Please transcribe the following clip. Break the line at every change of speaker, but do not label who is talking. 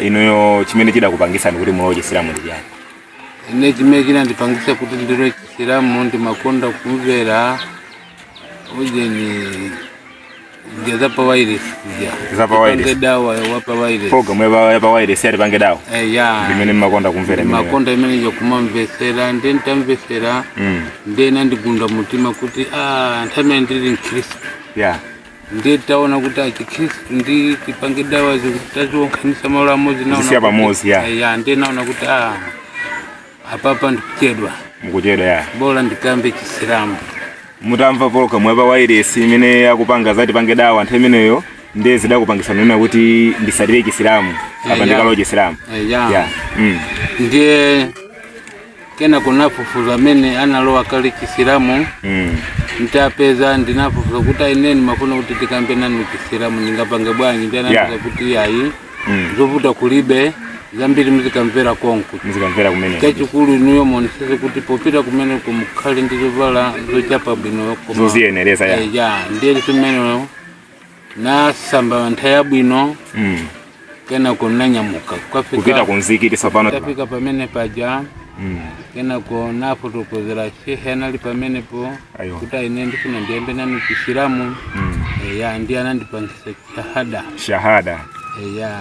Inoyo chimene chida kupangisa kuti muloje Chisilamu ndi yani?
Ine chimene chinandipangisa kuti ndiloje Chisilamu ndi makonda kumvera ujeni ngeza pa wireless ya.
Ngeza pa wireless.
Pange dawa wa pa wireless.
Program ya pa wireless ya pange dawa.
Ya.
Ndimene makonda kumvera mimi.
Makonda imene yo kumamvesera ndi ntamvesera. Ndi nandigunda mutima kuti ntame ndiri Mkristo.
Yeah.
Ndi taona kuti Chikristo ndi tipange dawa zikutazonkhanisa malo amodzi naona.
Sisi hapa mozi ya.
Ya ndi naona kuti apapa ndikuchedwa.
Mukuchedwa ya.
Bora ndikambe Chisilamu.
Mutamva program ya pa wireless imene yakupanga zati pange dawa nthawi imeneyo ndi zida kupangisa nena kuti ndisadire Chisilamu apa ndikaloje Chisilamu.
Ya. Ndiye kena kunafufuza amene analowa kale Chisilamu. Ntapeza ndinafufuza kuti ineni mafuna kuti tikambe nanu Chisilamu ningapange bwanji ndi anataka kuti yayi zovuta kulibe zambiri muzikamvera konku.
Muzikamvera kumene.
Chachikulu inuyo monisese kuti popita kumene kumukhale ndizovala zochapa bwino koma.
Zoziyenereza ya.
Ya ndiye kumene nasamba nthaya bwino. Kena kunanyamuka
kupita kunzikiti sapano
tafika pamene paja. Kena kona fotokozera shehe anali pamene po kuti ine ndifuna ndiyembe nanu Chisilamu. Ya ndiye anandipangisa shahada.
Shahada.
Ya.